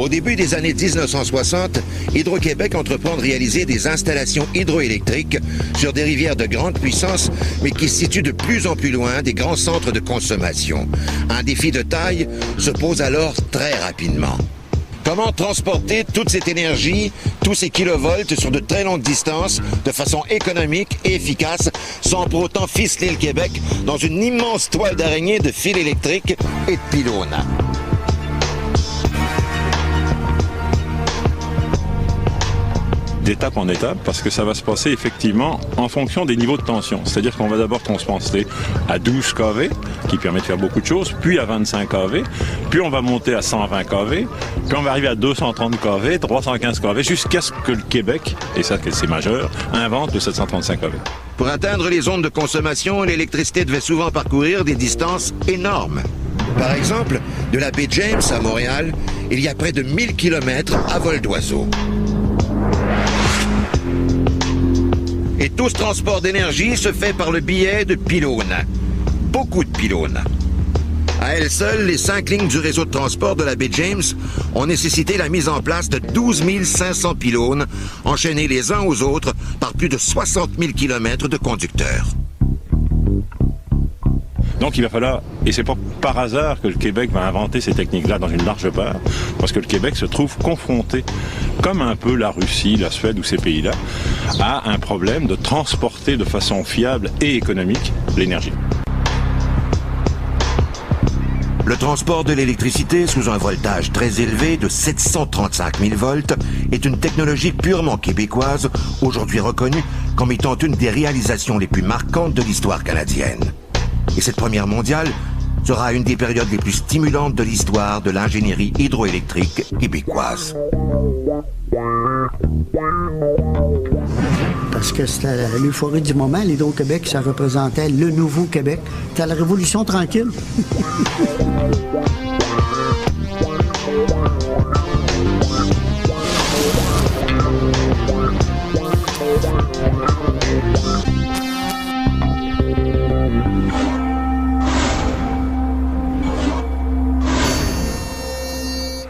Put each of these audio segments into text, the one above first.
Au début des années 1960, Hydro-Québec entreprend de réaliser des installations hydroélectriques sur des rivières de grande puissance, mais qui se situent de plus en plus loin des grands centres de consommation. Un défi de taille se pose alors très rapidement. Comment transporter toute cette énergie, tous ces kilovolts sur de très longues distances, de façon économique et efficace, sans pour autant ficeler le Québec dans une immense toile d'araignée de fils électriques et de pylônes? D'étape en étape, parce que ça va se passer effectivement en fonction des niveaux de tension. C'est-à-dire qu'on va d'abord transporter à 12 kV, qui permet de faire beaucoup de choses, puis à 25 kV, puis on va monter à 120 kV, puis on va arriver à 230 kV, 315 kV, jusqu'à ce que le Québec, et ça c'est majeur, invente le 735 kV. Pour atteindre les zones de consommation, l'électricité devait souvent parcourir des distances énormes. Par exemple, de la baie James à Montréal, il y a près de 1000 km à vol d'oiseau. Et tout ce transport d'énergie se fait par le biais de pylônes. Beaucoup de pylônes. À elles seules, les 5 lignes du réseau de transport de la baie James ont nécessité la mise en place de 12 500 pylônes, enchaînés les uns aux autres par plus de 60 000 km de conducteurs. Donc il va falloir, et c'est pas par hasard que le Québec va inventer ces techniques-là dans une large part, parce que le Québec se trouve confronté, comme un peu la Russie, la Suède ou ces pays-là, à un problème de transporter de façon fiable et économique l'énergie. Le transport de l'électricité sous un voltage très élevé de 735 000 volts est une technologie purement québécoise, aujourd'hui reconnue comme étant une des réalisations les plus marquantes de l'histoire canadienne. Et cette première mondiale sera une des périodes les plus stimulantes de l'histoire de l'ingénierie hydroélectrique québécoise. Parce que c'était l'euphorie du moment. L'Hydro-Québec, ça représentait le nouveau Québec. C'était la Révolution tranquille.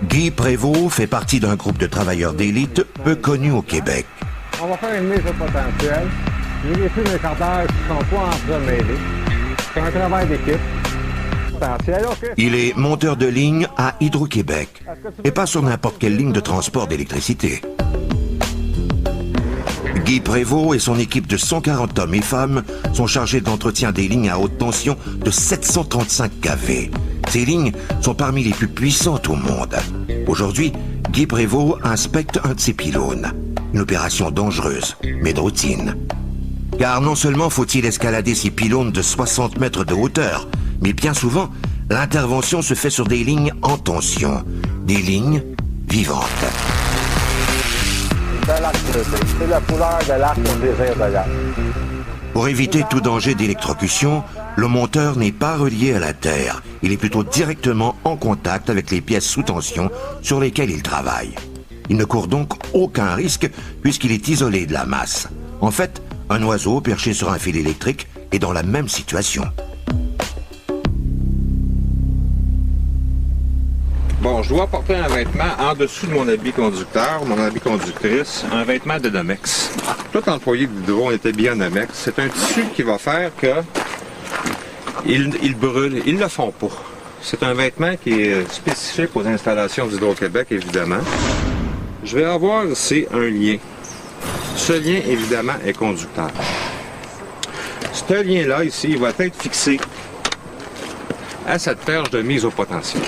Guy Prévost fait partie d'un groupe de travailleurs d'élite peu connu au Québec. On va faire une mise au potentiel. Il y a des mécanteurs qui ne sont pas entremêlés. C'est un travail d'équipe. Il est monteur de ligne à Hydro-Québec et pas sur n'importe quelle ligne de transport d'électricité. Guy Prévost et son équipe de 140 hommes et femmes sont chargés d'entretien des lignes à haute tension de 735 kV. Ces lignes sont parmi les plus puissantes au monde. Aujourd'hui, Guy Prévost inspecte un de ces pylônes. Une opération dangereuse, mais de routine. Car non seulement faut-il escalader ces pylônes de 60 mètres de hauteur, mais bien souvent, l'intervention se fait sur des lignes en tension. Des lignes vivantes. C'est la couleur de l'arc qu'on désire de l'arc. Pour éviter tout danger d'électrocution, le monteur n'est pas relié à la terre. Il est plutôt directement en contact avec les pièces sous tension sur lesquelles il travaille. Il ne court donc aucun risque puisqu'il est isolé de la masse. En fait, un oiseau perché sur un fil électrique est dans la même situation. Bon, je dois porter un vêtement en dessous de mon habit conducteur, mon habit conductrice, un vêtement de Nomex. Tout employé d'Hydro est habillé en Nomex. C'est un tissu qui va faire que il brûle. Ils le font pas. C'est un vêtement qui est spécifique aux installations d'Hydro-Québec, évidemment. Je vais avoir ici un lien. Ce lien, évidemment, est conducteur. Ce lien-là, ici, il va être fixé à cette perche de mise au potentiel.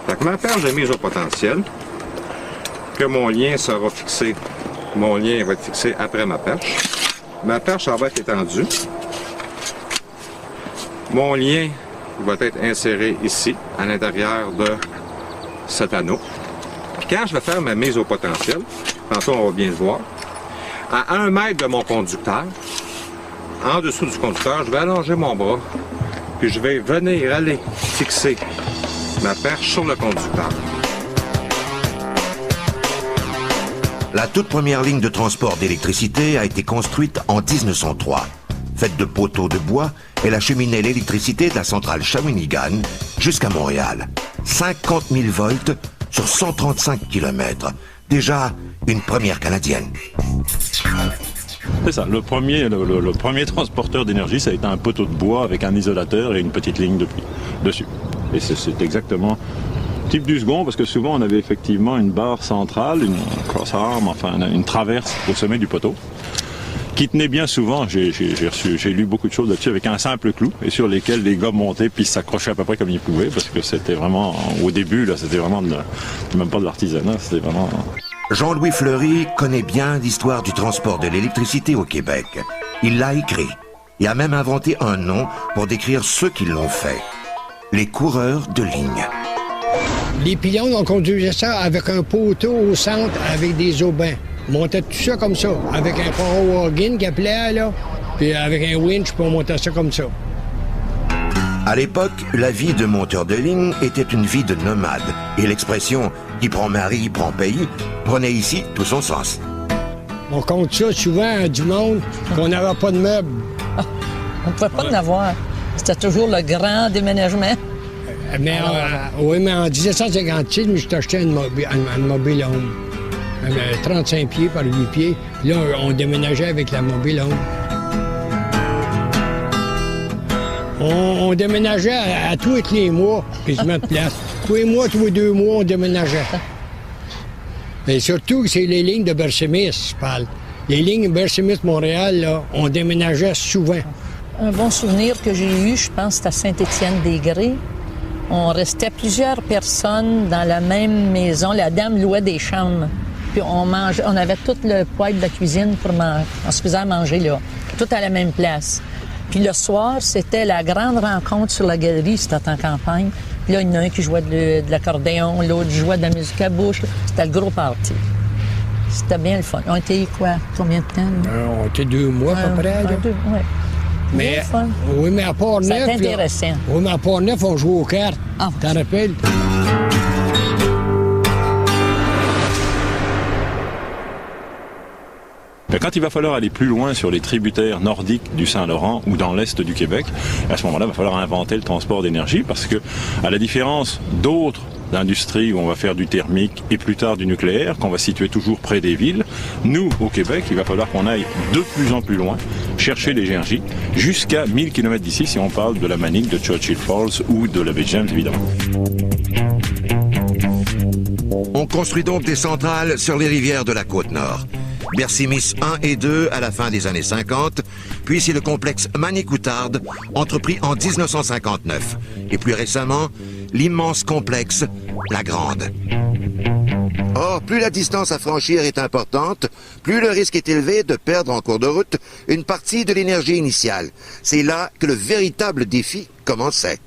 Donc, ma perche de mise au potentiel, que mon lien sera fixé, mon lien va être fixé après ma perche. Ma perche, elle va être étendue. Mon lien va être inséré ici, à l'intérieur de cet anneau. Puis quand je vais faire ma mise au potentiel, tantôt on va bien le voir, à 1 mètre de mon conducteur, en dessous du conducteur, je vais allonger mon bras, puis je vais venir aller fixer ma perche sur le conducteur. La toute première ligne de transport d'électricité a été construite en 1903. Faite de poteaux de bois, elle acheminait l'électricité de la centrale Shawinigan jusqu'à Montréal. 50 000 volts sur 135 km. Déjà une première canadienne. C'est ça, le premier transporteur d'énergie, ça a été un poteau de bois avec un isolateur et une petite ligne dessus. Et c'est exactement type du second, parce que souvent on avait effectivement une barre centrale, une crossarm, enfin une traverse au sommet du poteau, qui tenait bien souvent, j'ai lu beaucoup de choses là-dessus, avec un simple clou, et sur lesquels les gars montaient puis s'accrochaient à peu près comme ils pouvaient, parce que c'était vraiment, au début, là, c'était vraiment même pas de l'artisanat, c'était vraiment... Jean-Louis Fleury connaît bien l'histoire du transport de l'électricité au Québec. Il l'a écrit et a même inventé un nom pour décrire ceux qui l'ont fait. Les coureurs de ligne. Les pylônes, on conduisait ça avec un poteau au centre avec des aubins. On montait tout ça comme ça, avec un power wagon qui appelait, là, puis avec un winch, puis on montait ça comme ça. À l'époque, la vie de monteur de ligne était une vie de nomade. Et l'expression « qui prend mari, prend pays » prenait ici tout son sens. On compte ça souvent à du monde qu'on n'avait pas de meubles. On ne pouvait pas en avoir. C'était toujours le grand déménagement. Mais, oui, mais en 1756, je me suis acheté une mobile home. 35 pieds par 8 pieds. Puis là, on déménageait avec la mobile home. On déménageait à tous les mois, quasiment de place. Tous les mois, tous les 2 mois, on déménageait. Mais surtout, c'est les lignes de Bersemis, je parle. Les lignes Bersemis-Montréal, là, on déménageait souvent. Un bon souvenir que j'ai eu, je pense, c'est à Saint-Étienne-des-Grès. On restait plusieurs personnes dans la même maison. La dame louait des chambres. Puis on avait tout le poêle de la cuisine pour on se faisait manger là, tout à la même place. Puis le soir, c'était la grande rencontre sur la galerie, c'était en campagne. Puis là, il y en a un qui jouait de l'accordéon, l'autre jouait de la musique à bouche. C'était le gros party. C'était bien le fun. On était quoi? Combien de temps? On était 2 mois à peu près. Ouais. Mais, oui, mais à Port-Neuf... C'était intéressant. Oui, mais à Port-Neuf, on jouait aux cartes. Ah. T'en rappelles? Quand il va falloir aller plus loin sur les tributaires nordiques du Saint-Laurent ou dans l'est du Québec, à ce moment-là, il va falloir inventer le transport d'énergie parce que, à la différence d'autres industries où on va faire du thermique et plus tard du nucléaire, qu'on va situer toujours près des villes, nous, au Québec, il va falloir qu'on aille de plus en plus loin chercher l'énergie jusqu'à 1000 km d'ici si on parle de la Manic, de Churchill Falls ou de la baie James, évidemment. On construit donc des centrales sur les rivières de la Côte-Nord. Bercimis 1 et 2 à la fin des années 50, puis c'est le complexe Manicoutarde, entrepris en 1959. Et plus récemment, l'immense complexe La Grande. Or, plus la distance à franchir est importante, plus le risque est élevé de perdre en cours de route une partie de l'énergie initiale. C'est là que le véritable défi commençait.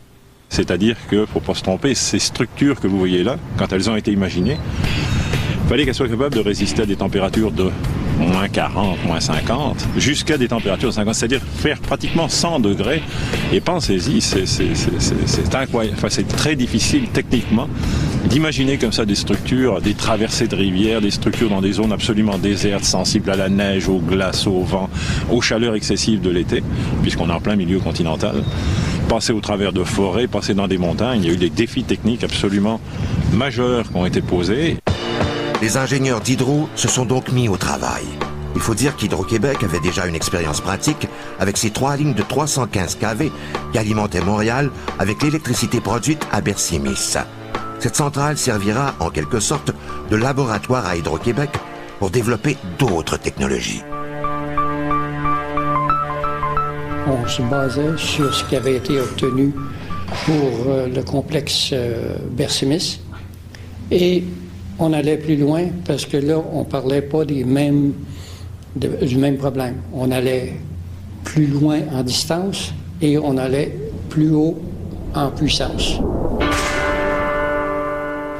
C'est-à-dire que, il ne faut pas se tromper, ces structures que vous voyez là, quand elles ont été imaginées, il fallait qu'elles soient capables de résister à des températures de moins 40, moins 50, jusqu'à des températures de 50, c'est-à-dire faire pratiquement 100 degrés. Et pensez-y, c'est incroyable, enfin, c'est très difficile techniquement d'imaginer comme ça des structures, des traversées de rivières, des structures dans des zones absolument désertes, sensibles à la neige, aux glaces, au vent, aux chaleurs excessives de l'été, puisqu'on est en plein milieu continental. Passer au travers de forêts, passer dans des montagnes, il y a eu des défis techniques absolument majeurs qui ont été posés. Les ingénieurs d'Hydro se sont donc mis au travail. Il faut dire qu'Hydro-Québec avait déjà une expérience pratique avec ses 3 lignes de 315 kV qui alimentaient Montréal avec l'électricité produite à Bercimis. Cette centrale servira en quelque sorte de laboratoire à Hydro-Québec pour développer d'autres technologies. On se basait sur ce qui avait été obtenu pour le complexe Bercimis et on allait plus loin parce que là, on ne parlait pas du même problème. On allait plus loin en distance et on allait plus haut en puissance.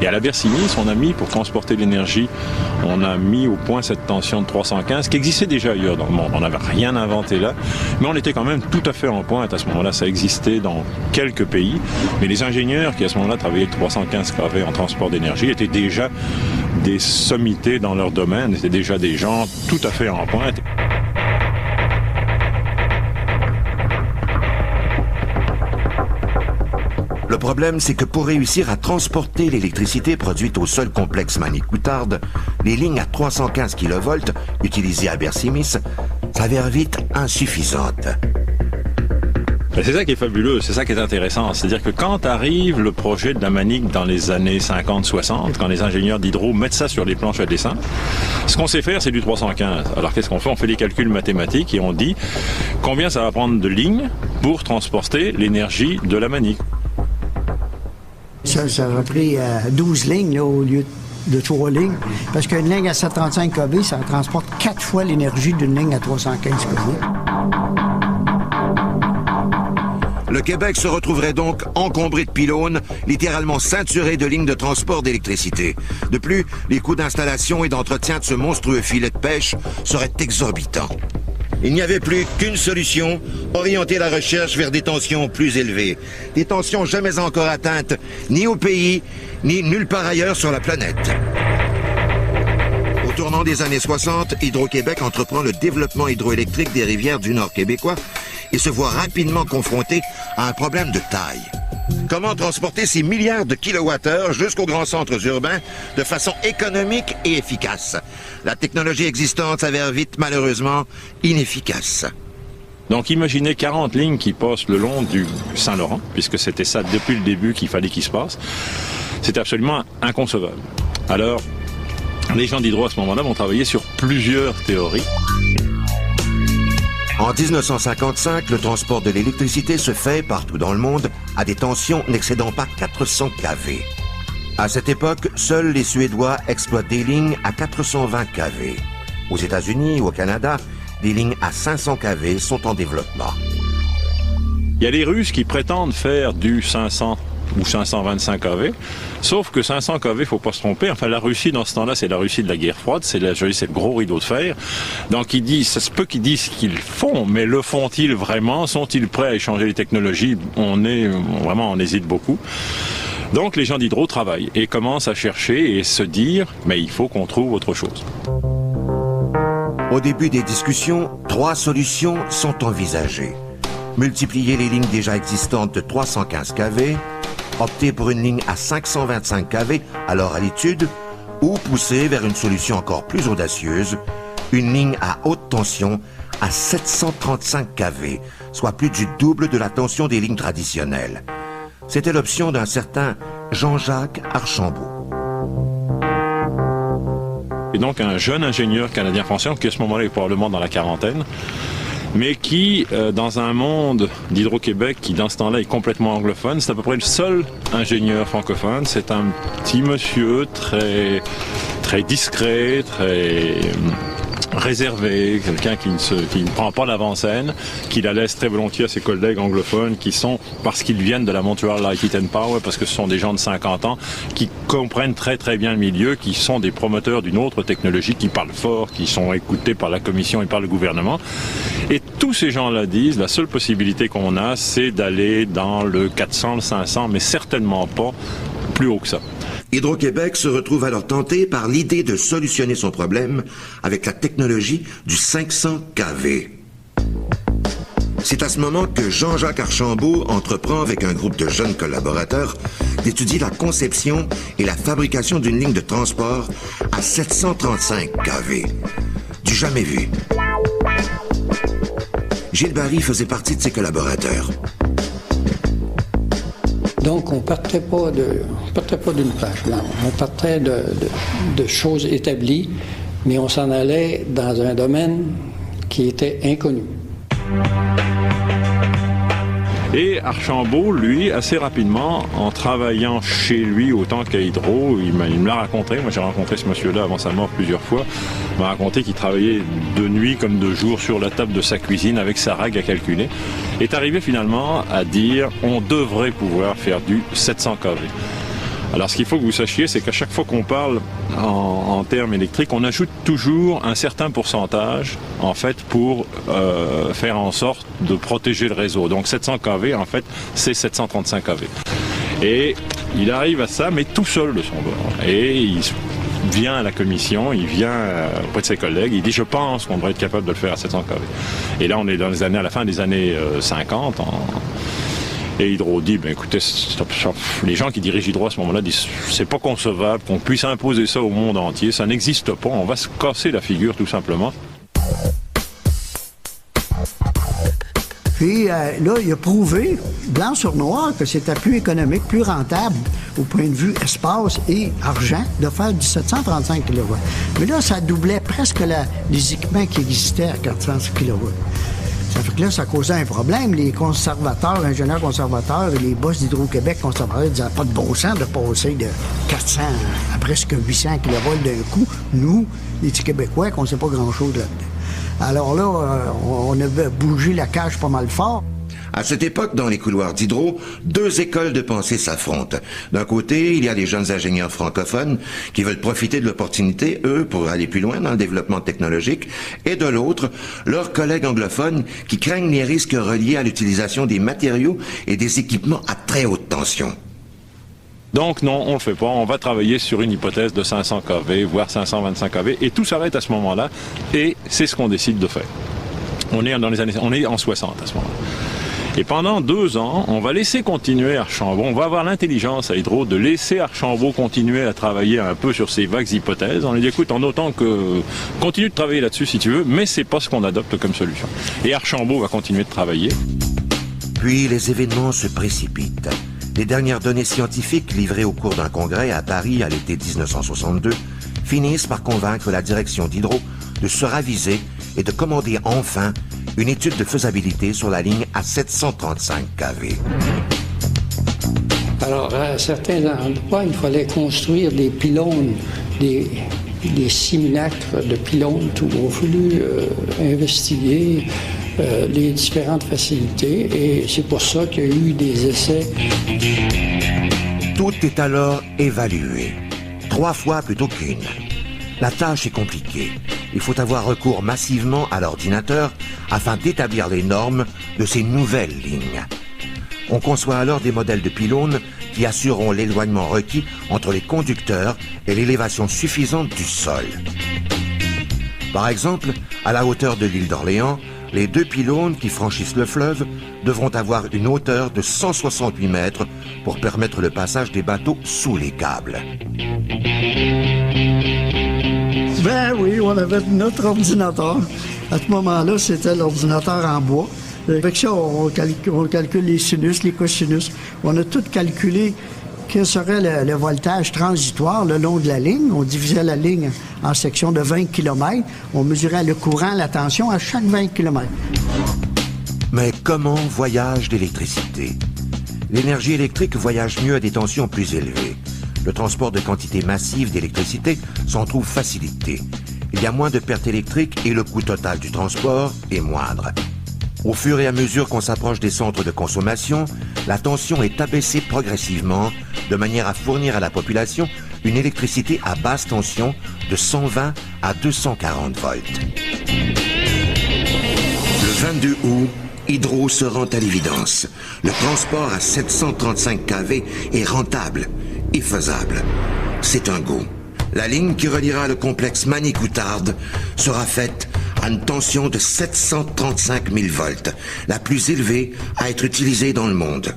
Et à la Bercimis, on a mis, pour transporter l'énergie, on a mis au point cette tension de 315 qui existait déjà ailleurs dans le monde. On n'avait rien inventé là, mais on était quand même tout à fait en pointe. À ce moment-là, ça existait dans quelques pays, mais les ingénieurs qui à ce moment-là travaillaient avec 315 kV en transport d'énergie étaient déjà des sommités dans leur domaine, étaient déjà des gens tout à fait en pointe. Le problème, c'est que pour réussir à transporter l'électricité produite au seul complexe Manicoutarde, les lignes à 315 kV utilisées à Bercy-Miss s'avèrent vite insuffisantes. C'est ça qui est fabuleux, c'est ça qui est intéressant. C'est-à-dire que quand arrive le projet de la Manic dans les années 50-60, quand les ingénieurs d'hydro mettent ça sur les planches à dessin, ce qu'on sait faire, c'est du 315. Alors qu'est-ce qu'on fait? On fait des calculs mathématiques et on dit combien ça va prendre de lignes pour transporter l'énergie de la Manic. Ça a pris 12 lignes là, au lieu de 3 lignes, parce qu'une ligne à 735 kV, ça transporte 4 fois l'énergie d'une ligne à 315 kV. Le Québec se retrouverait donc encombré de pylônes, littéralement ceinturé de lignes de transport d'électricité. De plus, les coûts d'installation et d'entretien de ce monstrueux filet de pêche seraient exorbitants. Il n'y avait plus qu'une solution, orienter la recherche vers des tensions plus élevées. Des tensions jamais encore atteintes, ni au pays, ni nulle part ailleurs sur la planète. Au tournant des années 60, Hydro-Québec entreprend le développement hydroélectrique des rivières du Nord québécois et se voit rapidement confronté à un problème de taille. Comment transporter ces milliards de kilowattheures jusqu'aux grands centres urbains de façon économique et efficace? La technologie existante s'avère vite, malheureusement, inefficace. Donc imaginez 40 lignes qui passent le long du Saint-Laurent, puisque c'était ça depuis le début qu'il fallait qu'il se passe. C'était absolument inconcevable. Alors, les gens d'Hydro à ce moment-là vont travailler sur plusieurs théories. En 1955, le transport de l'électricité se fait partout dans le monde à des tensions n'excédant pas 400 kV. À cette époque, seuls les Suédois exploitent des lignes à 420 kV. Aux États-Unis ou au Canada, des lignes à 500 kV sont en développement. Il y a les Russes qui prétendent faire du 500 ou 525 kV, sauf que 500 kV, faut pas se tromper. Enfin, la Russie, dans ce temps-là, c'est la Russie de la guerre froide, c'est le gros rideau de fer. Donc, ça se peut qu'ils disent ce qu'ils font, mais le font-ils vraiment? Sont-ils prêts à échanger les technologies? On hésite beaucoup. Donc, les gens d'Hydro travaillent et commencent à chercher et se dire, mais il faut qu'on trouve autre chose. Au début des discussions, 3 solutions sont envisagées. Multiplier les lignes déjà existantes de 315 kV, opter pour une ligne à 525 kV, alors à l'étude, ou pousser vers une solution encore plus audacieuse, une ligne à haute tension à 735 kV, soit plus du double de la tension des lignes traditionnelles. C'était l'option d'un certain Jean-Jacques Archambault. Et donc un jeune ingénieur canadien-français, qui à ce moment-là est probablement dans la quarantaine, mais qui, dans un monde d'Hydro-Québec qui, dans ce temps-là, est complètement anglophone, c'est à peu près le seul ingénieur francophone. C'est un petit monsieur très, très discret, très réservé, quelqu'un qui ne prend pas l'avant-scène, qui la laisse très volontiers à ses collègues anglophones qui sont, parce qu'ils viennent de la Montreal Light Heat and Power, parce que ce sont des gens de 50 ans, qui comprennent très très bien le milieu, qui sont des promoteurs d'une autre technologie, qui parlent fort, qui sont écoutés par la Commission et par le gouvernement. Et tous ces gens-là disent, la seule possibilité qu'on a, c'est d'aller dans le 400, le 500, mais certainement pas plus haut que ça. Hydro-Québec se retrouve alors tenté par l'idée de solutionner son problème avec la technologie du 500 kV. C'est à ce moment que Jean-Jacques Archambault entreprend avec un groupe de jeunes collaborateurs d'étudier la conception et la fabrication d'une ligne de transport à 735 kV. Du jamais vu. Gilles Barry faisait partie de ses collaborateurs. Donc, on partait pas d'une page blanche. On partait de choses établies, mais on s'en allait dans un domaine qui était inconnu. Et Archambault, lui, assez rapidement, en travaillant chez lui autant qu'à Hydro, il me l'a raconté. Moi, j'ai rencontré ce monsieur-là avant sa mort plusieurs fois. Il m'a raconté qu'il travaillait de nuit comme de jour sur la table de sa cuisine avec sa règle à calculer. Est arrivé finalement à dire on devrait pouvoir faire du 700 kV. Alors, ce qu'il faut que vous sachiez, c'est qu'à chaque fois qu'on parle en termes électriques, on ajoute toujours un certain pourcentage, en fait, pour faire en sorte de protéger le réseau. Donc, 700 kV, en fait, c'est 735 kV. Et il arrive à ça, mais tout seul de son bord. Et il vient à la commission, il vient auprès de ses collègues, il dit « Je pense qu'on devrait être capable de le faire à 700 kV ». Et là, on est dans les années, à la fin des années 50, Et Hydro dit, ben écoutez, les gens qui dirigent Hydro à ce moment-là disent, c'est pas concevable qu'on puisse imposer ça au monde entier, ça n'existe pas, on va se casser la figure tout simplement. Puis là, il a prouvé, blanc sur noir, que c'était plus économique, plus rentable, au point de vue espace et argent, de faire du 735 kW. Mais là, ça doublait presque les équipements qui existaient à 400 kW. Ça fait que là, ça causait un problème. Les conservateurs, ingénieurs conservateurs et les boss d'Hydro-Québec conservateurs disaient pas de bon sens de passer de 400 à presque 800 kV d'un coup. Nous, les petits Québécois, qu'on ne sait pas grand-chose là-dedans. Alors là, on avait bougé la cage pas mal fort. À cette époque, dans les couloirs d'Hydro, deux écoles de pensée s'affrontent. D'un côté, il y a les jeunes ingénieurs francophones qui veulent profiter de l'opportunité, eux, pour aller plus loin dans le développement technologique, et de l'autre, leurs collègues anglophones qui craignent les risques reliés à l'utilisation des matériaux et des équipements à très haute tension. Donc non, on le fait pas. On va travailler sur une hypothèse de 500 kV, voire 525 kV, et tout s'arrête à ce moment-là. Et c'est ce qu'on décide de faire. On est en 60 à ce moment-là. Et pendant 2 ans, on va laisser continuer Archambault. On va avoir l'intelligence à Hydro de laisser Archambault continuer à travailler un peu sur ces vagues hypothèses. On lui dit, écoute, en autant que continue de travailler là-dessus si tu veux, mais c'est pas ce qu'on adopte comme solution. Et Archambault va continuer de travailler. Puis les événements se précipitent. Les dernières données scientifiques livrées au cours d'un congrès à Paris à l'été 1962 finissent par convaincre la direction d'Hydro de se raviser et de commander enfin une étude de faisabilité sur la ligne à 735 kV. Alors, à certains endroits, il fallait construire des pylônes, des simulacres de pylônes. Tout a voulu investiguer les différentes facilités et c'est pour ça qu'il y a eu des essais. Tout est alors évalué, 3 fois plutôt qu'une. La tâche est compliquée. Il faut avoir recours massivement à l'ordinateur afin d'établir les normes de ces nouvelles lignes. On conçoit alors des modèles de pylônes qui assureront l'éloignement requis entre les conducteurs et l'élévation suffisante du sol. Par exemple, à la hauteur de l'île d'Orléans, les 2 pylônes qui franchissent le fleuve devront avoir une hauteur de 168 mètres pour permettre le passage des bateaux sous les câbles. Ben oui, on avait notre ordinateur. À ce moment-là, c'était l'ordinateur en bois. Avec ça, on calcule les sinus, les cosinus. On a tout calculé quel serait le voltage transitoire le long de la ligne. On divisait la ligne en sections de 20 km. On mesurait le courant, la tension à chaque 20 km. Mais comment voyage l'électricité? L'énergie électrique voyage mieux à des tensions plus élevées. Le transport de quantités massives d'électricité s'en trouve facilité. Il y a moins de pertes électriques et le coût total du transport est moindre. Au fur et à mesure qu'on s'approche des centres de consommation, la tension est abaissée progressivement de manière à fournir à la population une électricité à basse tension de 120 à 240 volts. Le 22 août, Hydro se rend à l'évidence. Le transport à 735 kV est rentable et faisable. C'est un go. La ligne qui reliera le complexe Manicoutarde sera faite à une tension de 735 000 volts, la plus élevée à être utilisée dans le monde.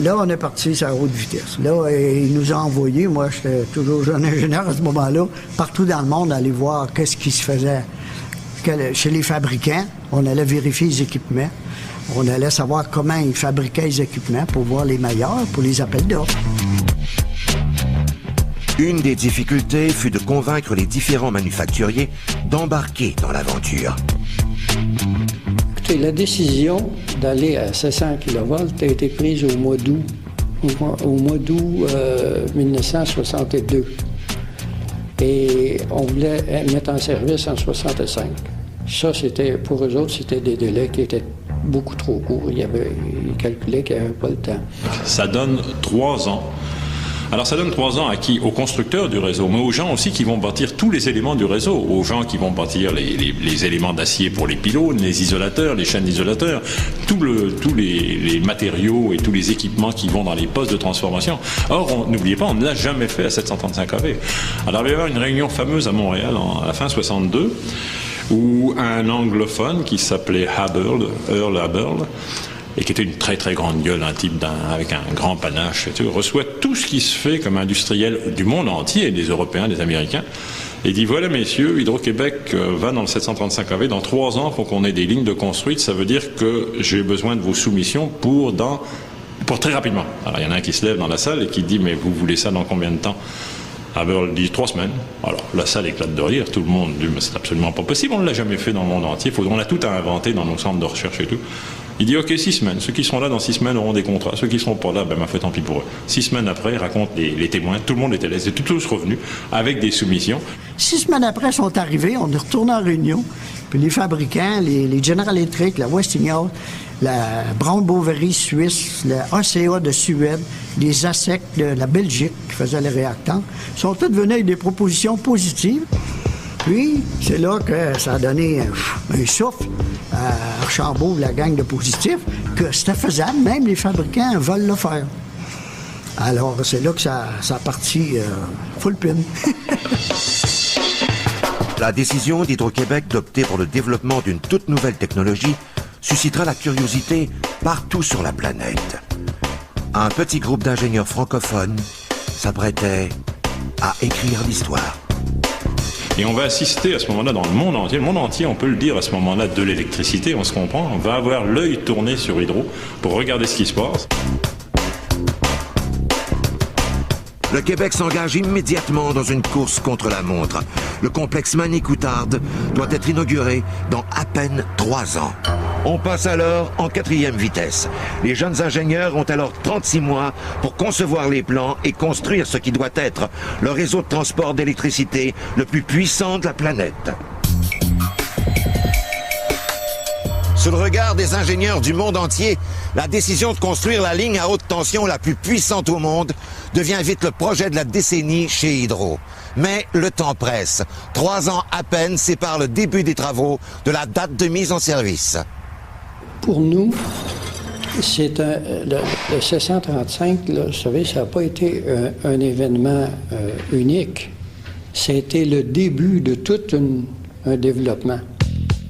Là, on est parti sur la haute vitesse. Là, il nous a envoyé, moi, j'étais toujours jeune ingénieur à ce moment-là, partout dans le monde, aller voir qu'est-ce qui se faisait chez les fabricants. On allait vérifier les équipements. On allait savoir comment ils fabriquaient les équipements pour voir les meilleurs, pour les appels d'offres. Une des difficultés fut de convaincre les différents manufacturiers d'embarquer dans l'aventure. Écoutez, la décision d'aller à 700 kV a été prise au mois d'août, au mois d'août 1962. Et on voulait mettre en service en 65. Ça, pour eux autres, c'était des délais qui étaient beaucoup trop courts. Ils calculaient qu'il n'y avait pas le temps. Ça donne 3 ans. Alors ça donne 3 ans à qui? Aux constructeurs du réseau, mais aux gens aussi qui vont bâtir tous les éléments du réseau, aux gens qui vont bâtir les éléments d'acier pour les pylônes, les isolateurs, les chaînes d'isolateurs, tous les matériaux et tous les équipements qui vont dans les postes de transformation. Or, n'oubliez pas, on ne l'a jamais fait à 735 kV. Alors il va y avoir une réunion fameuse à Montréal à la fin 62, où un anglophone qui s'appelait Earl Haberl, et qui était une très très grande gueule, un type avec un grand panache, reçoit tout ce qui se fait comme industriel du monde entier, des Européens, des Américains, et dit voilà messieurs, Hydro-Québec va dans le 735 AV, dans 3 ans, il faut qu'on ait des lignes de construites, ça veut dire que j'ai besoin de vos soumissions pour très rapidement. Alors il y en a un qui se lève dans la salle et qui dit mais vous voulez ça dans combien de temps? Haberl dit 3 semaines. Alors la salle éclate de rire, tout le monde dit mais c'est absolument pas possible, on ne l'a jamais fait dans le monde entier, on a tout à inventer dans nos centres de recherche et tout. Il dit ok 6 semaines, ceux qui seront là dans 6 semaines auront des contrats, ceux qui ne seront pas là, ma foi tant pis pour eux. 6 semaines après, il raconte les témoins, tout le monde était là, ils étaient tous revenus avec des soumissions. 6 semaines après, ils sont arrivés, on est retourné en réunion, puis les fabricants, les General Electric, la Westinghouse, la Brown Boveri Suisse, la ACA de Suède, les ASEC de la Belgique qui faisaient les réacteurs, sont tous venus avec des propositions positives. Puis, c'est là que ça a donné un souffle à Archambault, la gang de positifs, que c'était faisable, même les fabricants veulent le faire. Alors, c'est là que ça a parti full pin. La décision d'Hydro-Québec d'opter pour le développement d'une toute nouvelle technologie suscitera la curiosité partout sur la planète. Un petit groupe d'ingénieurs francophones s'apprêtait à écrire l'histoire. Et on va assister à ce moment-là dans le monde entier, on peut le dire à ce moment-là, de l'électricité, on se comprend, on va avoir l'œil tourné sur Hydro pour regarder ce qui se passe. Le Québec s'engage immédiatement dans une course contre la montre. Le complexe Manicoutarde doit être inauguré dans à peine 3 ans. On passe alors en 4e vitesse. Les jeunes ingénieurs ont alors 36 mois pour concevoir les plans et construire ce qui doit être le réseau de transport d'électricité le plus puissant de la planète. Sous le regard des ingénieurs du monde entier, la décision de construire la ligne à haute tension la plus puissante au monde devient vite le projet de la décennie chez Hydro. Mais le temps presse. 3 ans à peine séparent le début des travaux de la date de mise en service. Pour nous, c'est le 735, là, vous savez, ça n'a pas été un événement unique. C'était le début de tout un développement.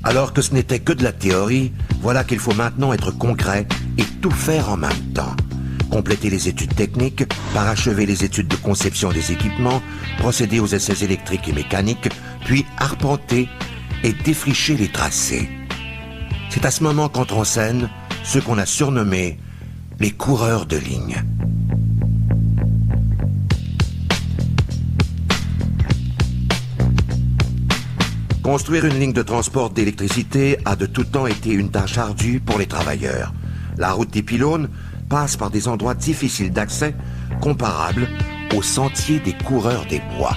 Alors que ce n'était que de la théorie, voilà qu'il faut maintenant être concret et tout faire en même temps. Compléter les études techniques, parachever les études de conception des équipements, procéder aux essais électriques et mécaniques, puis arpenter et défricher les tracés. C'est à ce moment qu'entrent en scène ceux qu'on a surnommés les coureurs de ligne. Construire une ligne de transport d'électricité a de tout temps été une tâche ardue pour les travailleurs. La route des pylônes passe par des endroits difficiles d'accès, comparables aux sentiers des coureurs des bois.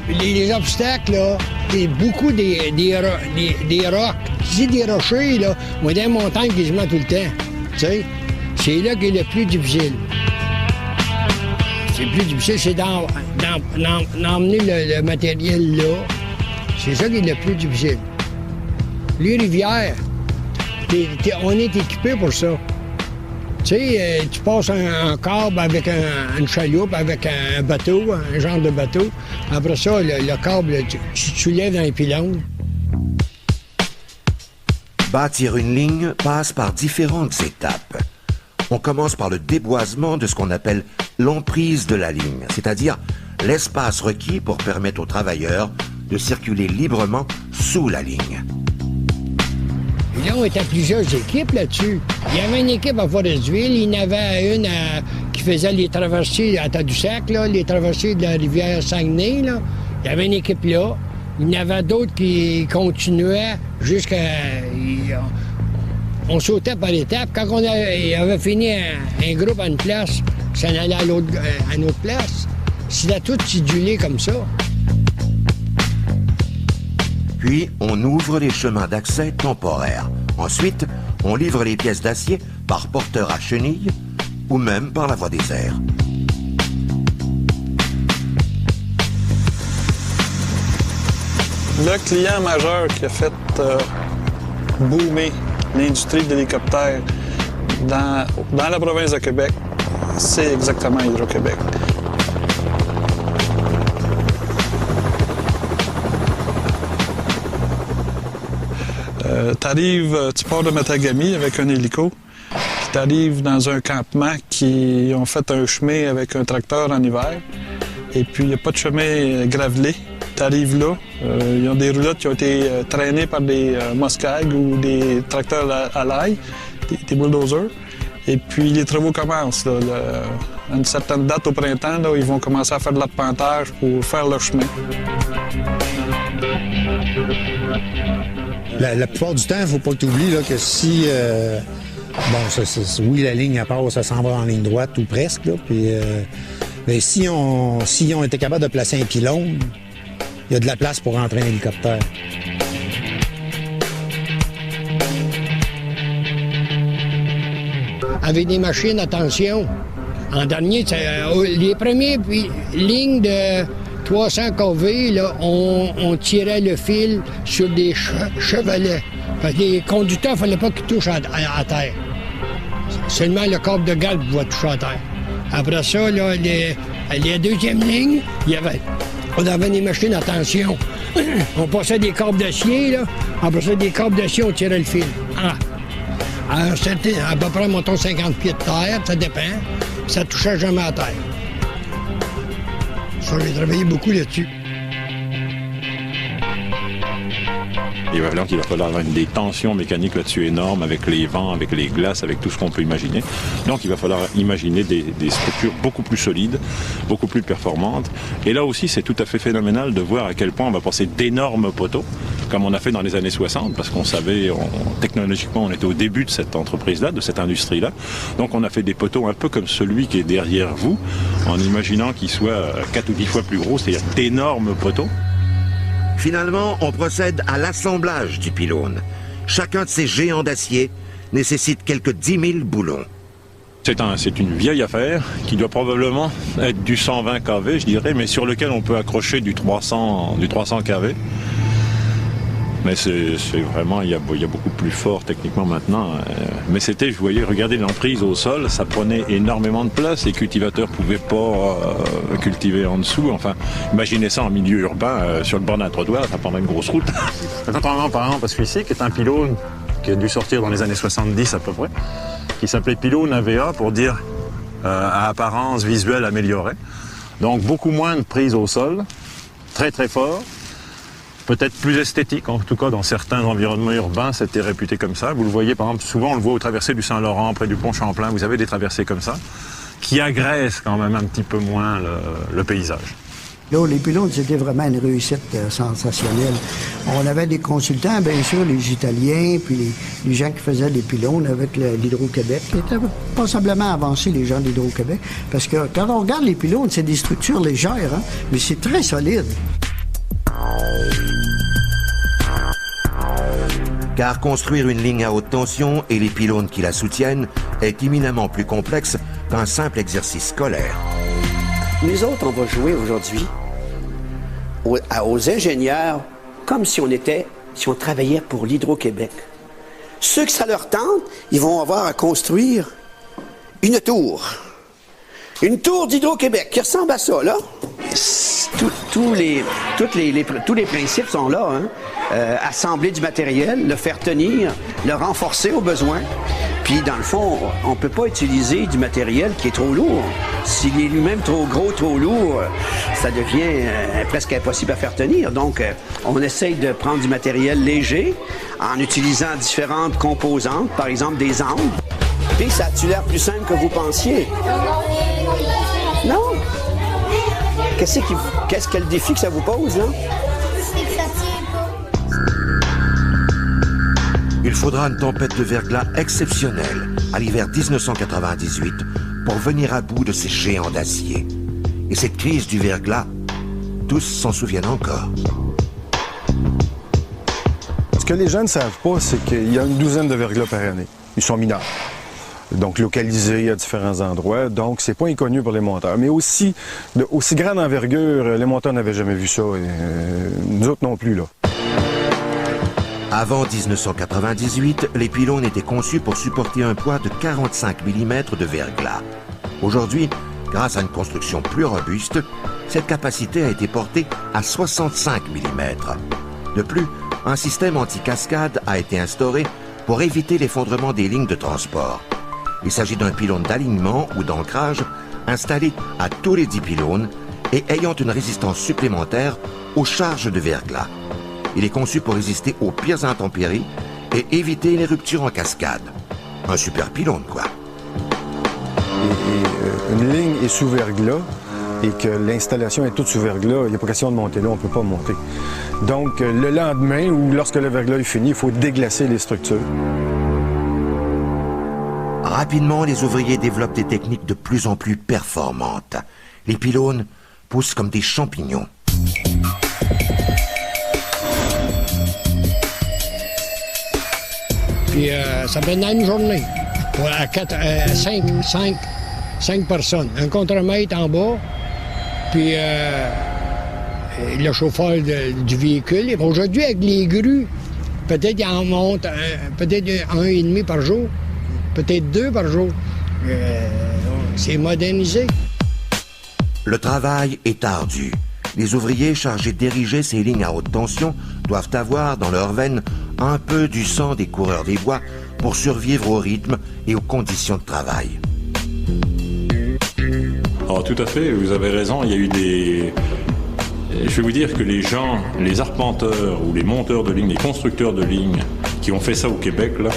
Les obstacles, là, c'est beaucoup des rocs. Si des rochers, là, on a des montagnes quasiment tout le temps. Tu sais, c'est là qui est le plus difficile. C'est plus difficile, c'est d'emmener le matériel là. C'est ça qui est le plus difficile. Les rivières, on est équipé pour ça. Tu sais, tu passes un câble avec une chaloupe, avec un bateau, un genre de bateau. Après ça, le câble, tu soulèves dans les pylônes. Bâtir une ligne passe par différentes étapes. On commence par le déboisement de ce qu'on appelle l'emprise de la ligne, c'est-à-dire l'espace requis pour permettre aux travailleurs de circuler librement sous la ligne. Et là, on était plusieurs équipes là-dessus. Il y avait une équipe à Forestville, il y en avait une qui faisait les traversées à Tadoussac, là, les traversées de la rivière Saguenay. Là. Il y avait une équipe là. Il y en avait d'autres qui continuaient jusqu'à... On sautait par étapes. Quand on avait fini un groupe à une place, ça en allait à une autre place. C'était tout sidulé comme ça. Puis, on ouvre les chemins d'accès temporaires. Ensuite, on livre les pièces d'acier par porteur à chenilles ou même par la voie des airs. Le client majeur qui a fait boomer l'industrie de l'hélicoptère dans la province de Québec, c'est exactement Hydro-Québec. Tu pars de Matagami avec un hélico, puis tu arrives dans un campement qui ont fait un chemin avec un tracteur en hiver, et puis il n'y a pas de chemin gravelé. Tu arrives là, ils ont des roulottes qui ont été traînées par des Moscag ou des tracteurs à l'ail, des bulldozers. Et puis les travaux commencent. Là, à une certaine date au printemps, là, ils vont commencer à faire de l'arpentage pour faire leur chemin. La plupart du temps, il ne faut pas que tu oublies là, que si... oui, la ligne elle passe, ça s'en va en ligne droite ou presque. Là, puis, mais si on était capable de placer un pylône, il y a de la place pour rentrer un hélicoptère. Avec des machines, attention. En dernier, les premières lignes de 300 kV, là, on tirait le fil sur des chevalets. Parce que les conducteurs, il ne fallait pas qu'ils touchent à terre. Seulement le câble de galbe va toucher à terre. Après ça, là, la deuxième ligne, on avait des machines, attention. On passait des câbles d'acier, là. Après ça, des câbles d'acier, on tirait le fil. À peu près, mettons, 50 pieds de terre, ça dépend. Ça touchait jamais à terre. Ça, j'ai travaillé beaucoup là-dessus. Il va falloir avoir des tensions mécaniques là-dessus énormes, avec les vents, avec les glaces, avec tout ce qu'on peut imaginer. Donc il va falloir imaginer des structures beaucoup plus solides, beaucoup plus performantes. Et là aussi, c'est tout à fait phénoménal de voir à quel point on va passer d'énormes poteaux, comme on a fait dans les années 60, parce qu'on savait, technologiquement, on était au début de cette entreprise-là, de cette industrie-là. Donc on a fait des poteaux un peu comme celui qui est derrière vous, en imaginant qu'il soit 4 ou 10 fois plus gros, c'est-à-dire d'énormes poteaux. Finalement, on procède à l'assemblage du pylône. Chacun de ces géants d'acier nécessite quelques 10 000 boulons. C'est une vieille affaire qui doit probablement être du 120 kV, je dirais, mais sur lequel on peut accrocher du 300 kV. Mais c'est vraiment, il y a beaucoup plus fort techniquement maintenant. Mais c'était, je voyais, regardez l'emprise au sol, ça prenait énormément de place. Les cultivateurs pouvaient pas cultiver en dessous. Enfin, imaginez ça en milieu urbain, sur le bord d'un trottoir, ça prendrait une grosse route. Notamment, par exemple, celui-ci, qui est un pylône qui a dû sortir dans les années 70 à peu près, qui s'appelait pylône AVA pour dire à apparence visuelle améliorée. Donc, beaucoup moins de prise au sol, très très fort. Peut-être plus esthétique, en tout cas dans certains environnements urbains, c'était réputé comme ça. Vous le voyez, par exemple, souvent on le voit aux traversées du Saint-Laurent, près du pont Champlain, vous avez des traversées comme ça, qui agressent quand même un petit peu moins le paysage. Là, les pylônes, c'était vraiment une réussite sensationnelle. On avait des consultants, bien sûr, les Italiens, puis les gens qui faisaient des pylônes avec l'Hydro-Québec, qui étaient passablement avancés, les gens de l'Hydro-Québec, parce que quand on regarde les pylônes, c'est des structures légères, hein, mais c'est très solide. Car construire une ligne à haute tension et les pylônes qui la soutiennent est éminemment plus complexe qu'un simple exercice scolaire. Nous autres, on va jouer aujourd'hui aux ingénieurs comme si on travaillait pour l'Hydro-Québec. Ceux que ça leur tente, ils vont avoir à construire une tour. Une tour d'Hydro-Québec qui ressemble à ça, là. Tous les principes sont là, hein. Assembler du matériel, le faire tenir, le renforcer au besoin. Puis, dans le fond, on ne peut pas utiliser du matériel qui est trop lourd. S'il est lui-même trop gros, trop lourd, ça devient presque impossible à faire tenir. Donc, on essaye de prendre du matériel léger en utilisant différentes composantes, par exemple des angles. Puis, ça a-tu l'air plus simple que vous pensiez? Non? Qu'est-ce que le défi que ça vous pose, là? Il faudra une tempête de verglas exceptionnelle à l'hiver 1998 pour venir à bout de ces géants d'acier. Et cette crise du verglas, tous s'en souviennent encore. Ce que les gens ne savent pas, c'est qu'il y a une douzaine de verglas par année. Ils sont mineurs. Donc localisés à différents endroits. Donc, c'est pas inconnu pour les monteurs. Mais aussi, de aussi grande envergure, les monteurs n'avaient jamais vu ça. Et, nous autres non plus, là. Avant 1998, les pylônes étaient conçus pour supporter un poids de 45 mm de verglas. Aujourd'hui, grâce à une construction plus robuste, cette capacité a été portée à 65 mm. De plus, un système anti-cascade a été instauré pour éviter l'effondrement des lignes de transport. Il s'agit d'un pylône d'alignement ou d'ancrage installé à tous les 10 pylônes et ayant une résistance supplémentaire aux charges de verglas. Il est conçu pour résister aux pires intempéries et éviter les ruptures en cascade. Un super pylône, quoi. Une ligne est sous verglas et que l'installation est toute sous verglas, il n'y a pas question de monter là, on ne peut pas monter. Donc, le lendemain ou lorsque le verglas est fini, il faut déglacer les structures. Rapidement, les ouvriers développent des techniques de plus en plus performantes. Les pylônes poussent comme des champignons. Puis ça fait une journée. À 5 personnes. Un contre-maître en bas, puis le chauffeur du véhicule. Aujourd'hui, avec les grues, peut-être il en monte peut-être 1,5 par jour, peut-être 2 par jour. C'est modernisé. Le travail est ardu. Les ouvriers chargés d'ériger ces lignes à haute tension doivent avoir dans leurs veines un peu du sang des coureurs des bois pour survivre au rythme et aux conditions de travail. Alors tout à fait, vous avez raison, il y a eu des... Je vais vous dire que les gens, les arpenteurs ou les monteurs de lignes, les constructeurs de lignes qui ont fait ça au Québec, là,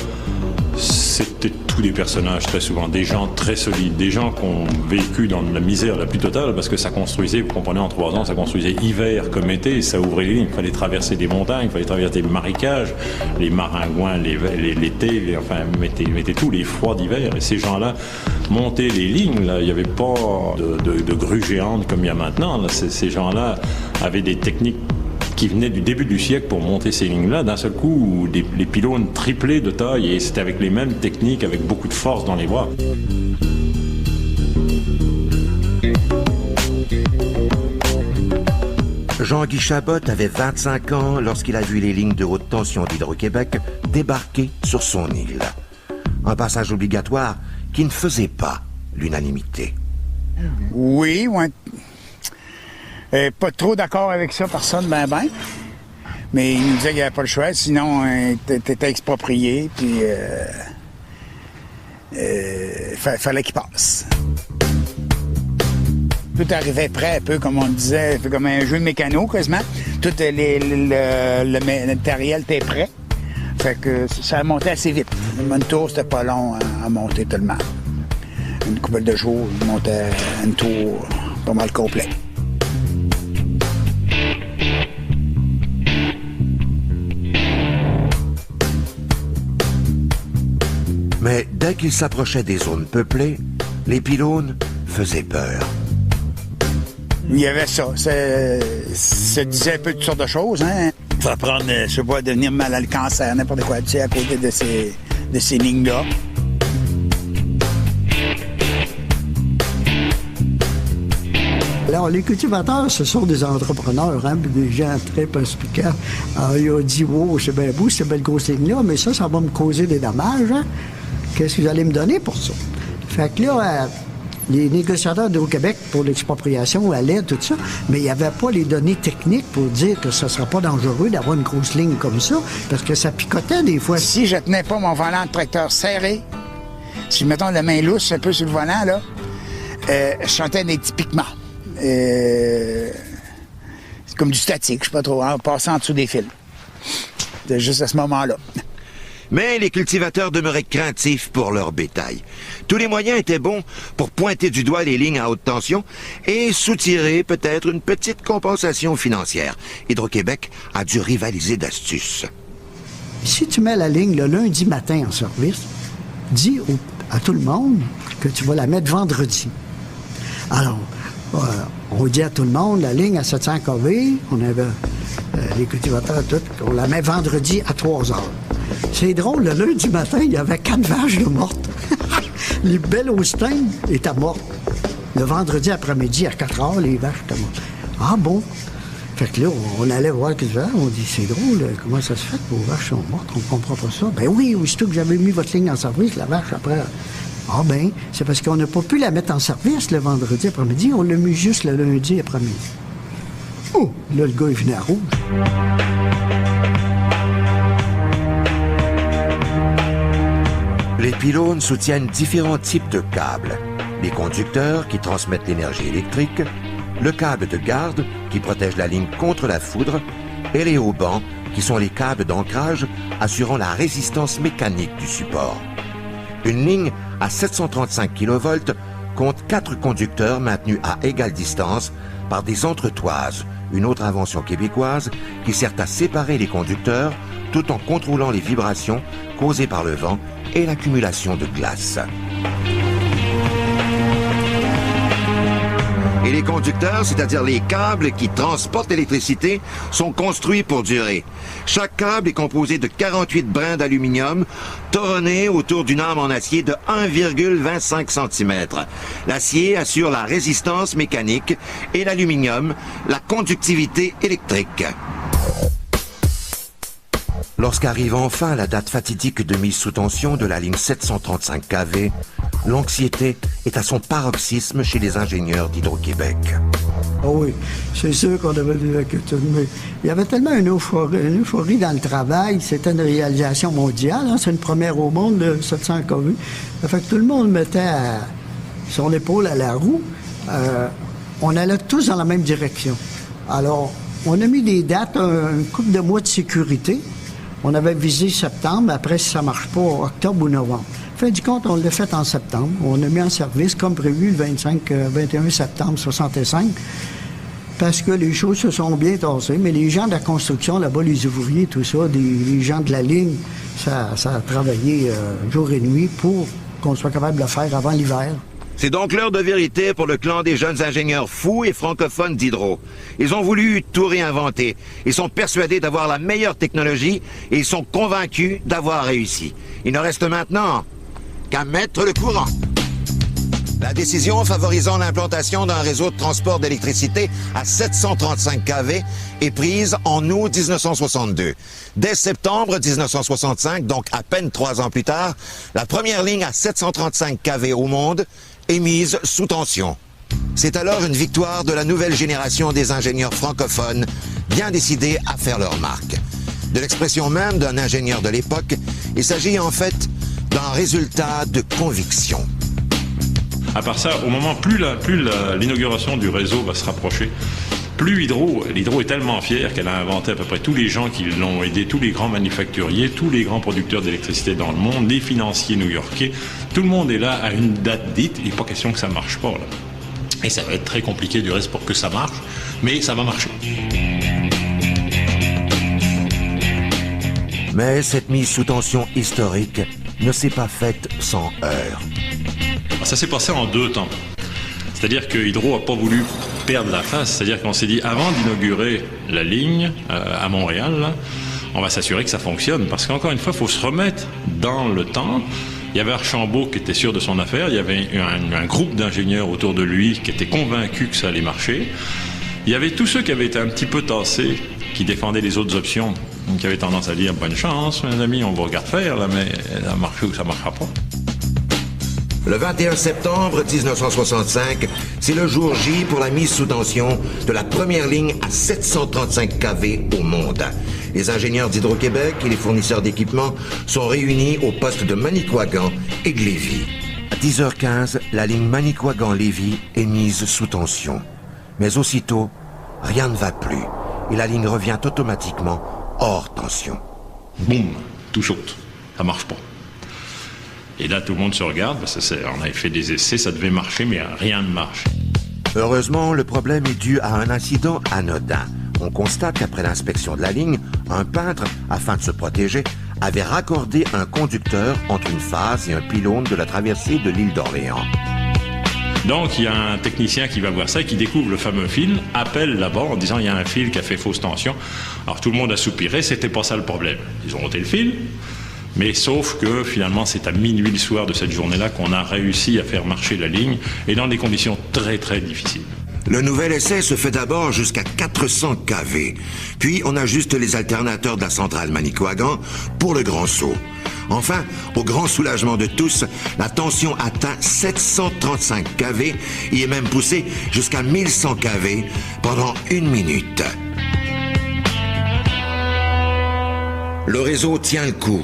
c'était tous des personnages très souvent, des gens très solides, des gens qui ont vécu dans la misère la plus totale parce que ça construisait, vous comprenez, en 3 ans, ça construisait hiver comme été, et ça ouvrait les lignes, il fallait traverser des montagnes, il fallait traverser des marécages, les maringouins, l'été, enfin, mettez tous les froids d'hiver, et ces gens-là montaient les lignes, là, il n'y avait pas de grues géantes comme il y a maintenant, là, ces gens-là avaient des techniques qui venaient du début du siècle pour monter ces lignes-là, d'un seul coup, les pylônes triplés de taille, et c'était avec les mêmes techniques, avec beaucoup de force dans les bras. Jean-Guy Chabot avait 25 ans lorsqu'il a vu les lignes de haute tension d'Hydro-Québec débarquer sur son île. Un passage obligatoire qui ne faisait pas l'unanimité. Oui, ouais. Pas trop d'accord avec ça, personne, ben. Mais il nous disait qu'il n'y avait pas le choix, sinon t'étais exproprié, puis fallait qu'il passe. Tout arrivait prêt, un peu comme on disait, comme un jeu de mécano quasiment. Tout le matériel était prêt. Fait que ça a monté assez vite. Une tour, c'était pas long à monter tellement. Une couple de jours, on montait une tour pas mal complète. Mais dès qu'il s'approchait des zones peuplées, les pylônes faisaient peur. Il y avait ça. Ça disait un peu toutes sortes de choses, hein. Ça va prendre, je sais pas, devenir mal à le cancer, n'importe quoi, tu sais, à côté de ces lignes-là. Alors, les cultivateurs, ce sont des entrepreneurs, hein, des gens très perspicaces. Alors, ils ont dit, wow, c'est bien beau, cette belle grosse ligne-là, mais ça va me causer des dommages, hein. Qu'est-ce que vous allez me donner pour ça? Fait que là, les négociateurs d'Hydro-Québec pour l'expropriation allaient, tout ça, mais il n'y avait pas les données techniques pour dire que ce ne sera pas dangereux d'avoir une grosse ligne comme ça, parce que ça picotait des fois. Si je tenais pas mon volant de tracteur serré, si mettons la main lousse un peu sur le volant, là, je sentais des petits piquements. C'est comme du statique, je sais pas trop, en passant en dessous des fils. C'était juste à ce moment-là. Mais les cultivateurs demeuraient craintifs pour leur bétail. Tous les moyens étaient bons pour pointer du doigt les lignes à haute tension et soutirer peut-être une petite compensation financière. Hydro-Québec a dû rivaliser d'astuces. Si tu mets la ligne le lundi matin en service, dis à tout le monde que tu vas la mettre vendredi. Alors, on dit à tout le monde, la ligne à 700 kV, on avait les cultivateurs tout, on la met vendredi à 3 heures. C'est drôle, le lundi matin, il y avait 4 vaches de mortes. Les belles Holstein étaient mortes. Le vendredi après-midi, à 4 heures, les vaches étaient mortes. Ah bon? Fait que là, on allait voir que on dit, c'est drôle, comment ça se fait que vos vaches sont mortes? On comprend pas ça. Ben oui, aussitôt que j'avais mis votre ligne en service, la vache, après... Ah ben, c'est parce qu'on n'a pas pu la mettre en service le vendredi après-midi, on l'a mis juste le lundi après-midi. Oh, là, le gars, il venait à rouge. Les pylônes soutiennent différents types de câbles. Les conducteurs qui transmettent l'énergie électrique, le câble de garde qui protège la ligne contre la foudre et les haubans qui sont les câbles d'ancrage assurant la résistance mécanique du support. Une ligne à 735 kV compte 4 conducteurs maintenus à égale distance par des entretoises, une autre invention québécoise qui sert à séparer les conducteurs tout en contrôlant les vibrations causées par le vent et l'accumulation de glace. Et les conducteurs, c'est-à-dire les câbles qui transportent l'électricité, sont construits pour durer. Chaque câble est composé de 48 brins d'aluminium toronnés autour d'une arme en acier de 1,25 cm. L'acier assure la résistance mécanique et l'aluminium, la conductivité électrique. Lorsqu'arrive enfin la date fatidique de mise sous tension de la ligne 735 kV, l'anxiété est à son paroxysme chez les ingénieurs d'Hydro-Québec. Oh oui, c'est sûr qu'on avait des inquiétudes, mais il y avait tellement une euphorie dans le travail. C'était une réalisation mondiale, hein, c'est une première au monde, de 700 kV. Ça fait que tout le monde mettait son épaule à la roue. On allait tous dans la même direction. Alors, on a mis des dates, une couple de mois de sécurité. On avait visé septembre, après si ça ne marche pas, octobre ou novembre. Fin du compte, on l'a fait en septembre. On a mis en service, comme prévu, le 21 septembre 65, parce que les choses se sont bien tassées. Mais les gens de la construction, là-bas, les ouvriers, tout ça, les gens de la ligne, ça a travaillé jour et nuit pour qu'on soit capable de le faire avant l'hiver. C'est donc l'heure de vérité pour le clan des jeunes ingénieurs fous et francophones d'Hydro. Ils ont voulu tout réinventer. Ils sont persuadés d'avoir la meilleure technologie et ils sont convaincus d'avoir réussi. Il ne reste maintenant qu'à mettre le courant. La décision favorisant l'implantation d'un réseau de transport d'électricité à 735 kV est prise en août 1962. Dès septembre 1965, donc à peine 3 ans plus tard, la première ligne à 735 kV au monde est mise sous tension. C'est alors une victoire de la nouvelle génération des ingénieurs francophones, bien décidés à faire leur marque. De l'expression même d'un ingénieur de l'époque, il s'agit en fait d'un résultat de conviction. À part ça, au moment plus l'inauguration du réseau va se rapprocher, plus l'Hydro est tellement fière qu'elle a inventé à peu près tous les gens qui l'ont aidé, tous les grands manufacturiers, tous les grands producteurs d'électricité dans le monde, les financiers new-yorkais, tout le monde est là à une date dite, il n'est pas question que ça ne marche pas, là. Et ça va être très compliqué du reste pour que ça marche, mais ça va marcher. Mais cette mise sous tension historique ne s'est pas faite sans heurts. Ça s'est passé en 2 temps. C'est-à-dire que Hydro n'a pas voulu perdre la face. C'est-à-dire qu'on s'est dit, avant d'inaugurer la ligne à Montréal, là, on va s'assurer que ça fonctionne. Parce qu'encore une fois, il faut se remettre dans le temps. Il y avait Archambault qui était sûr de son affaire. Il y avait un groupe d'ingénieurs autour de lui qui étaient convaincus que ça allait marcher. Il y avait tous ceux qui avaient été un petit peu tassés, qui défendaient les autres options, qui avaient tendance à dire, bonne chance, mes amis, on vous regarde faire, là, mais ça marche ou ça ne marchera pas. Le 21 septembre 1965, c'est le jour J pour la mise sous tension de la première ligne à 735 kV au monde. Les ingénieurs d'Hydro-Québec et les fournisseurs d'équipements sont réunis au poste de Manicouagan et de Lévis. À 10h15, la ligne Manicouagan-Lévis est mise sous tension. Mais aussitôt, rien ne va plus et la ligne revient automatiquement hors tension. Boum, tout saute. Ça marche pas. Et là, tout le monde se regarde, parce on avait fait des essais, ça devait marcher, mais rien ne marche. Heureusement, le problème est dû à un incident anodin. On constate qu'après l'inspection de la ligne, un peintre, afin de se protéger, avait raccordé un conducteur entre une phase et un pylône de la traversée de l'île d'Orléans. Donc, il y a un technicien qui va voir ça et qui découvre le fameux fil, appelle là-bas en disant il y a un fil qui a fait fausse tension. Alors, tout le monde a soupiré, c'était pas ça le problème. Ils ont ôté le fil. Mais sauf que finalement c'est à minuit le soir de cette journée-là qu'on a réussi à faire marcher la ligne et dans des conditions très très difficiles. Le nouvel essai se fait d'abord jusqu'à 400 kV. Puis on ajuste les alternateurs de la centrale Manicouagan pour le grand saut. Enfin, au grand soulagement de tous, la tension atteint 735 kV et est même poussée jusqu'à 1100 kV pendant 1 minute. Le réseau tient le coup.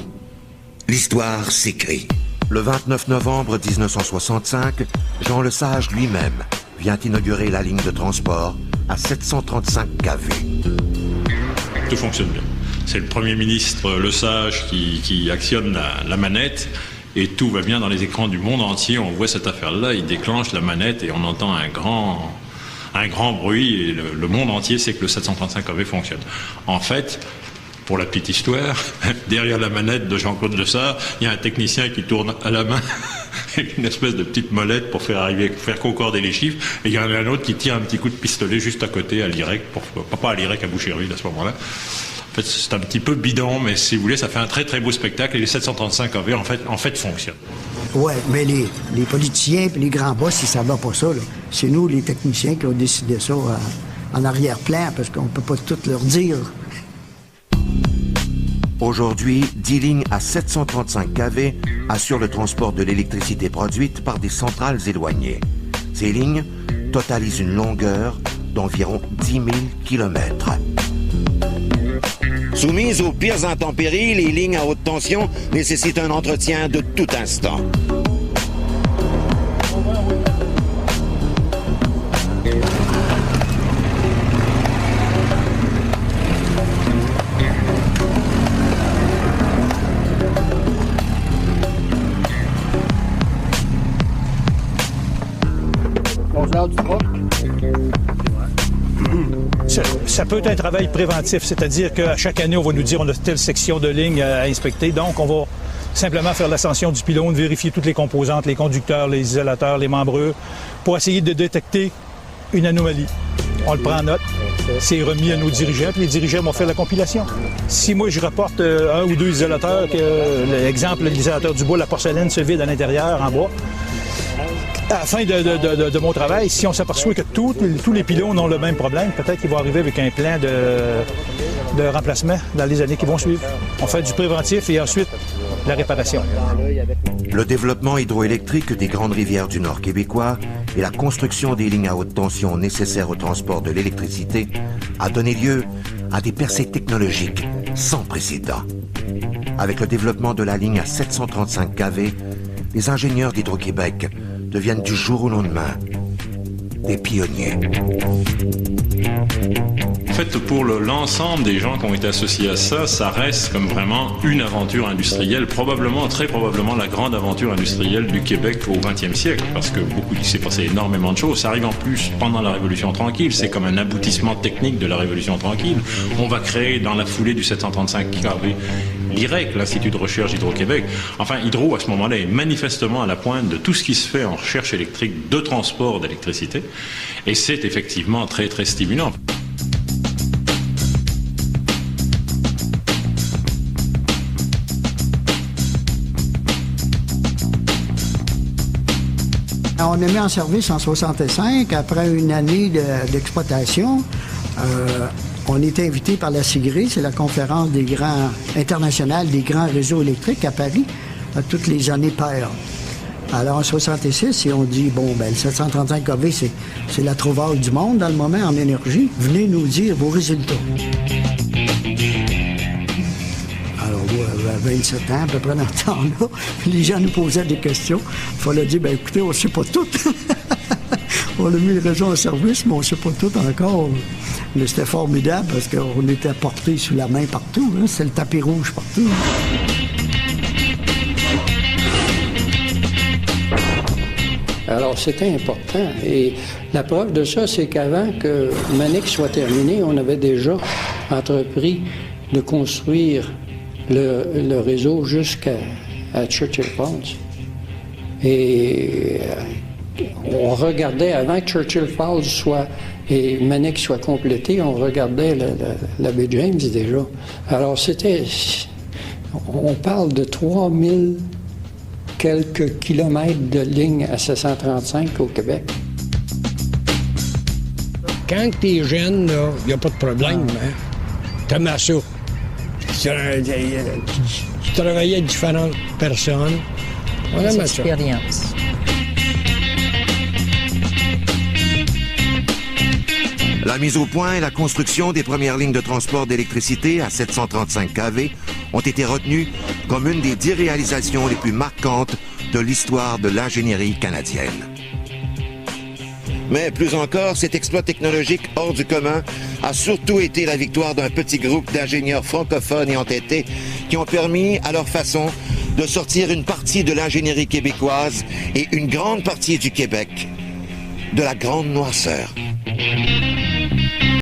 L'histoire s'écrit. Le 29 novembre 1965, Jean Lesage lui-même vient inaugurer la ligne de transport à 735 kV. Tout fonctionne bien. C'est le Premier ministre Lesage qui actionne la manette et tout va bien dans les écrans du monde entier. On voit cette affaire-là, il déclenche la manette et on entend un grand bruit et le monde entier sait que le 735 kV fonctionne. En fait, pour la petite histoire, derrière la manette de Jean-Claude Lesage, il y a un technicien qui tourne à la main une espèce de petite molette pour faire concorder les chiffres, et il y en a un autre qui tire un petit coup de pistolet juste à côté à l'IREC, pas à l'IREC, à Boucherville à ce moment-là. En fait, c'est un petit peu bidon, mais si vous voulez, ça fait un très très beau spectacle, et les 735 kV en fait fonctionnent. Oui, mais les politiciens et les grands boss, ils ne savaient pas ça, là. C'est nous, les techniciens, qui ont décidé ça en arrière-plan, parce qu'on ne peut pas tout leur dire. Aujourd'hui, 10 lignes à 735 kV assurent le transport de l'électricité produite par des centrales éloignées. Ces lignes totalisent une longueur d'environ 10 000 km. Soumises aux pires intempéries, les lignes à haute tension nécessitent un entretien de tout instant. Ça peut être un travail préventif, c'est-à-dire qu'à chaque année, on va nous dire on a telle section de ligne à inspecter, donc on va simplement faire l'ascension du pylône, vérifier toutes les composantes, les conducteurs, les isolateurs, les membrures, pour essayer de détecter une anomalie. On le prend en note, c'est remis à nos dirigeants, puis les dirigeants vont faire la compilation. Si moi je rapporte un ou deux isolateurs, l'exemple, l'isolateur du bois, la porcelaine se vide à l'intérieur, en bois, à la fin de mon travail, si on s'aperçoit que tous les pylônes ont le même problème, peut-être qu'ils vont arriver avec un plan de remplacement dans les années qui vont suivre. On fait du préventif et ensuite la réparation. Le développement hydroélectrique des grandes rivières du Nord québécois et la construction des lignes à haute tension nécessaires au transport de l'électricité a donné lieu à des percées technologiques sans précédent. Avec le développement de la ligne à 735 kV, les ingénieurs d'Hydro-Québec deviennent du jour au lendemain des pionniers. En fait, pour l'ensemble des gens qui ont été associés à ça, ça reste comme vraiment une aventure industrielle, très probablement la grande aventure industrielle du Québec au XXe siècle, parce que il s'est passé énormément de choses. Ça arrive en plus pendant la Révolution tranquille, c'est comme un aboutissement technique de la Révolution tranquille. On va créer dans la foulée du 735 kV l'IREC, l'Institut de recherche d'Hydro-Québec. Enfin, Hydro, à ce moment-là, est manifestement à la pointe de tout ce qui se fait en recherche électrique de transport d'électricité, et c'est effectivement très, très stimulant. On a mis en service en 65, après une année d'exploitation. On est invité par la CIGRE, c'est la conférence internationale des grands réseaux électriques à Paris, à toutes les années paires. Alors en 66, on dit, le 735 kV, c'est la trouvaille du monde dans le moment en énergie. Venez nous dire vos résultats. Alors, à 27 ans, à peu près dans ce temps-là, les gens nous posaient des questions. Il fallait dire, écoutez, on ne sait pas tout. On a mis le réseau en service, mais on ne sait pas tout encore. Mais c'était formidable parce qu'on était portés sous la main partout. Hein. C'est le tapis rouge partout. Alors, c'était important. Et la preuve de ça, c'est qu'avant que Manic soit terminé, on avait déjà entrepris de construire le réseau jusqu'à Churchill Falls. Et on regardait, avant que Churchill Falls et Manic soit complété, on regardait la baie James déjà. Alors on parle de 3000 quelques kilomètres de ligne à 735 au Québec. quand t'es jeune, il n'y a pas de problème. Hein? T'aimais ça. Tu travaillais avec différentes personnes. On aimait ça. Expérience. La mise au point et la construction des premières lignes de transport d'électricité à 735 kV ont été retenues comme une des 10 réalisations les plus marquantes de l'histoire de l'ingénierie canadienne. Mais plus encore, cet exploit technologique hors du commun a surtout été la victoire d'un petit groupe d'ingénieurs francophones et entêtés qui ont permis, à leur façon, de sortir une partie de l'ingénierie québécoise et une grande partie du Québec de la grande noirceur.